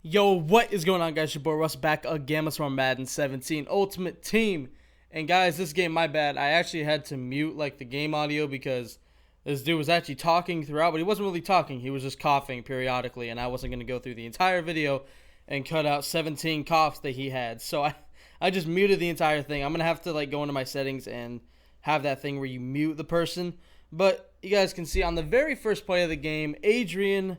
Yo, what is going on, guys? Your boy Russ back again from Madden 17 Ultimate Team. And guys, this game, my bad. I actually had to mute the game audio because this dude was actually talking throughout, but he wasn't really talking. He was just coughing periodically, and I wasn't going to go through the entire video and cut out 17 coughs that he had. So I just muted the entire thing. I'm going to have to go into my settings and have that thing where you mute the person. But you guys can see on the very first play of the game, Adrian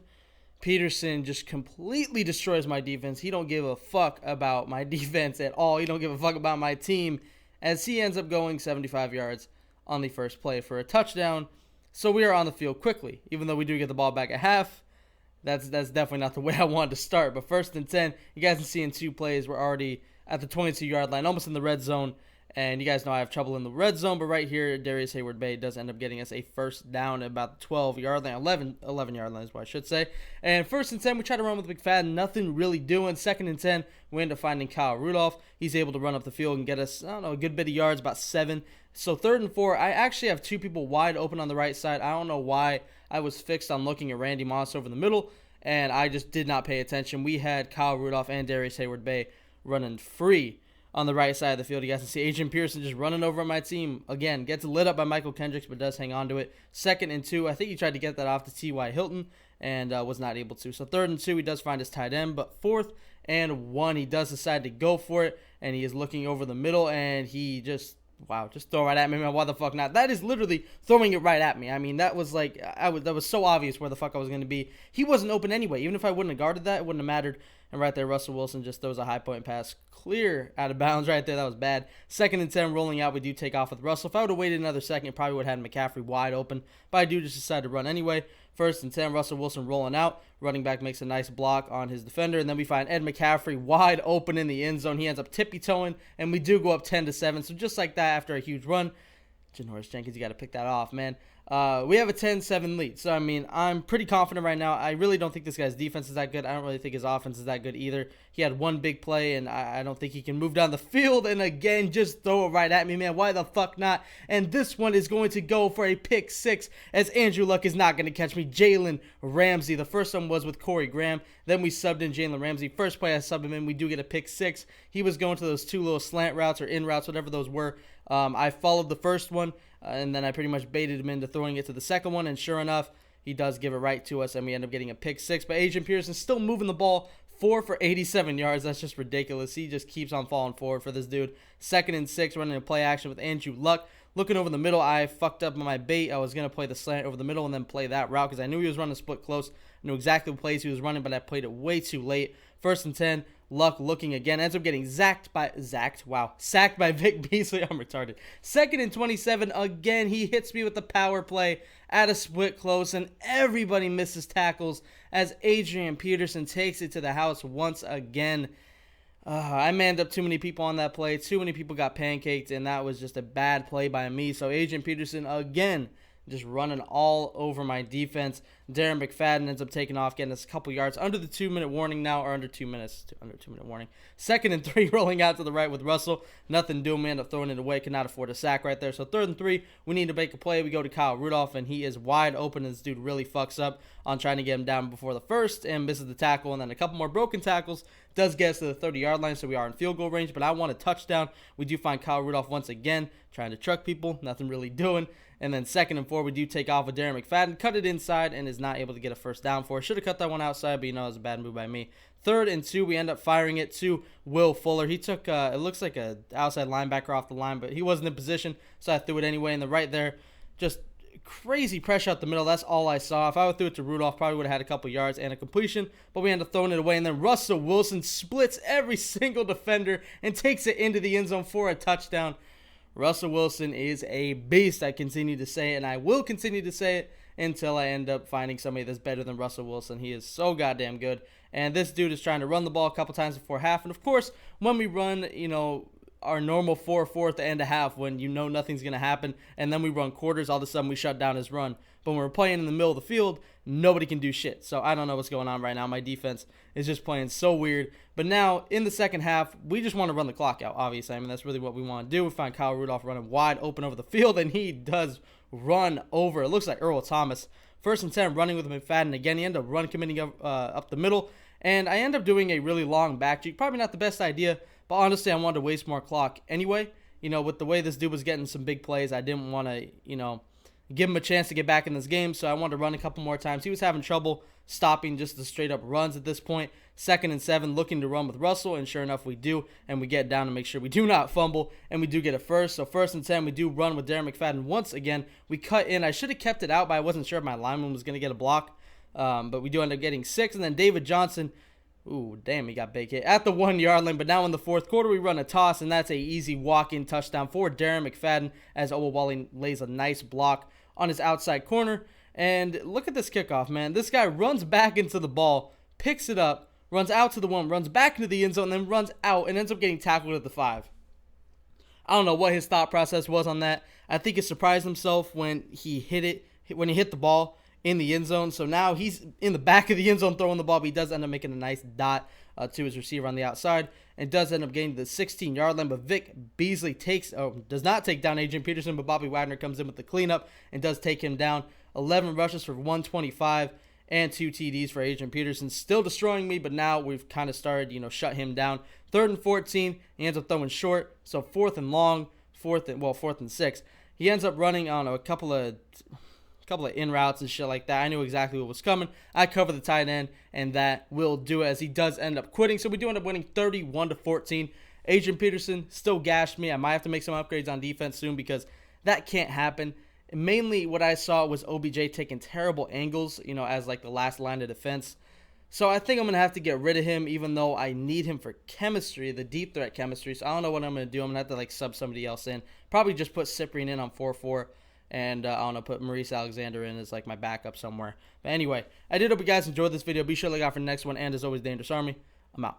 Peterson just completely destroys my defense. He don't give a fuck about my defense at all. He don't give a fuck about my team, as he ends up going 75 yards on the first play for a touchdown. So we are on the field quickly, even though we do get the ball back at half. That's definitely not the way I wanted to start. But 1st and 10, you guys can see in 2 plays, we're already at the 22-yard line, almost in the red zone. And you guys know I have trouble in the red zone, but right here, Darius Hayward-Bay does end up getting us a first down at about the 12-yard line, 11-yard line is what I should say. And 1st and 10, we try to run with McFadden, nothing really doing. 2nd and 10, we end up finding Kyle Rudolph. He's able to run up the field and get us, a good bit of yards, about 7. So 3rd and 4, I actually have 2 people wide open on the right side. I don't know why I was fixed on looking at Randy Moss over the middle, and I just did not pay attention. We had Kyle Rudolph and Darius Hayward-Bay running free on the right side of the field. You guys can see Adrian Peterson just running over my team. Again, gets lit up by Michael Kendricks, but does hang on to it. 2nd and 2, I think he tried to get that off to T.Y. Hilton and was not able to. So 3rd and 2, he does find his tight end, but 4th and 1, he does decide to go for it, and he is looking over the middle, and he just throw right at me, man. Why the fuck not? That is literally throwing it right at me. I mean, that was that was so obvious where the fuck I was going to be. He wasn't open anyway. Even if I wouldn't have guarded that, it wouldn't have mattered. And right there, Russell Wilson just throws a high point pass clear out of bounds right there. That was bad. 2nd and 10, rolling out. We do take off with Russell. If I would have waited another second, probably would have had McCaffrey wide open. But I do just decide to run anyway. 1st and 10, Russell Wilson rolling out. Running back makes a nice block on his defender. And then we find Ed McCaffrey wide open in the end zone. He ends up tippy-toeing. And we do go up 10-7. So just like that, after a huge run, Janoris Jenkins, you got to pick that off, man. We have a 10-7 lead. So, I mean, I'm pretty confident right now. I really don't think this guy's defense is that good. I don't really think his offense is that good either. He had one big play, and I don't think he can move down the field. And, again, just throw it right at me, man. Why the fuck not? And this one is going to go for a pick 6, as Andrew Luck is not going to catch me. Jalen Ramsey. The first one was with Corey Graham. Then we subbed in Jalen Ramsey. First play I subbed him in. We do get a pick 6. He was going to those 2 little slant routes or in routes, whatever those were. I followed the first one, and then I pretty much baited him into throwing it to the second one, and sure enough, he does give it right to us, and we end up getting a pick 6. But Adrian Peterson still moving the ball 4 for 87 yards. That's just ridiculous. He just keeps on falling forward for this dude. 2nd and 6, running a play action with Andrew Luck. Looking over the middle, I fucked up on my bait. I was going to play the slant over the middle and then play that route because I knew he was running split close. I knew exactly what plays he was running, but I played it way too late. 1st and 10, Luck looking again. Ends up getting sacked by Vic Beasley. I'm retarded. 2nd and 27, again, he hits me with the power play at a split close, and everybody misses tackles as Adrian Peterson takes it to the house once again. I manned up too many people on that play. Too many people got pancaked, and that was just a bad play by me. So Adrian Peterson, again, just running all over my defense. Darren McFadden ends up taking off, getting us a couple yards under the 2-minute warning now, or under 2 minutes, under 2-minute warning. 2nd and 3, rolling out to the right with Russell. Nothing doing. We end up throwing it away. Could not afford a sack right there. So 3rd and 3, we need to make a play. We go to Kyle Rudolph, and he is wide open. And this dude really fucks up on trying to get him down before the first and misses the tackle. And then a couple more broken tackles. Does get us to the 30-yard line, so we are in field goal range. But I want a touchdown. We do find Kyle Rudolph once again, trying to truck people. Nothing really doing. And then 2nd and 4, we do take off with Darren McFadden. Cut it inside and is not able to get a first down for it. Should have cut that one outside, but it was a bad move by me. 3rd and 2, we end up firing it to Will Fuller. He took, it looks like a outside linebacker off the line, but he wasn't in position, so I threw it anyway. And then right there, just crazy pressure out the middle. That's all I saw. If I would threw it to Rudolph, probably would have had a couple yards and a completion, but we ended up throwing it away. And then Russell Wilson splits every single defender and takes it into the end zone for a touchdown. Russell Wilson is a beast. I continue to say it, and I will continue to say it until I end up finding somebody that's better than Russell Wilson. He is so goddamn good. And this dude is trying to run the ball a couple times before half. And, of course, when we run, our normal 4-4 at the end of half, when nothing's going to happen, and then we run quarters, all of a sudden we shut down his run. But when we're playing in the middle of the field, nobody can do shit. So I don't know what's going on right now. My defense is just playing so weird. But now, in the second half, we just want to run the clock out, obviously. I mean, that's really what we want to do. We find Kyle Rudolph running wide open over the field, and he does run over. It looks like Earl Thomas. 1st and 10, running with McFadden. Again, he ended up committing up the middle. And I end up doing a really long back juke. Probably not the best idea, but honestly, I wanted to waste more clock anyway. With the way this dude was getting some big plays, I didn't want to, give him a chance to get back in this game, so I wanted to run a couple more times. He was having trouble stopping just the straight up runs at this point. 2nd and 7, looking to run with Russell, and sure enough, we do, and we get down to make sure we do not fumble, and we do get a first. So 1st and 10, we do run with Darren McFadden once again. We cut in. I should have kept it out, but I wasn't sure if my lineman was going to get a block, but we do end up getting 6, and then David Johnson. Ooh, damn, he got big hit at the 1-yard line. But now in the 4th quarter, we run a toss, and that's a easy walk-in touchdown for Darren McFadden as Owawale lays a nice block on his outside corner. And look at this kickoff, man. This guy runs back into the ball, picks it up, runs out to the 1, runs back into the end zone, and then runs out and ends up getting tackled at the 5. I don't know what his thought process was on that. I think he surprised himself when he hit the ball in the end zone. So now he's in the back of the end zone throwing the ball, but he does end up making a nice dot to his receiver on the outside and does end up getting to the 16-yard line. But Vic Beasley does not take down Adrian Peterson, but Bobby Wagner comes in with the cleanup and does take him down. 11 rushes for 125 and 2 TDs for Adrian Peterson. Still destroying me, but now we've kind of started, shut him down. 3rd and 14, he ends up throwing short. So 4th and long, 4th and 6. He ends up running on a couple of in routes and shit like that. I knew exactly what was coming. I cover the tight end, and that will do it as he does end up quitting. So we do end up winning 31-14. Adrian Peterson still gashed me. I might have to make some upgrades on defense soon because that can't happen. And mainly what I saw was OBJ taking terrible angles, as like the last line of defense. So I think I'm going to have to get rid of him, even though I need him for chemistry, the deep threat chemistry. So I don't know what I'm going to do. I'm going to have to sub somebody else in. Probably just put Cyprian in on 4-4. And I want to put Maurice Alexander in as my backup somewhere. But anyway, I did hope you guys enjoyed this video. Be sure to look out for the next one. And as always, Dangerous Army, I'm out.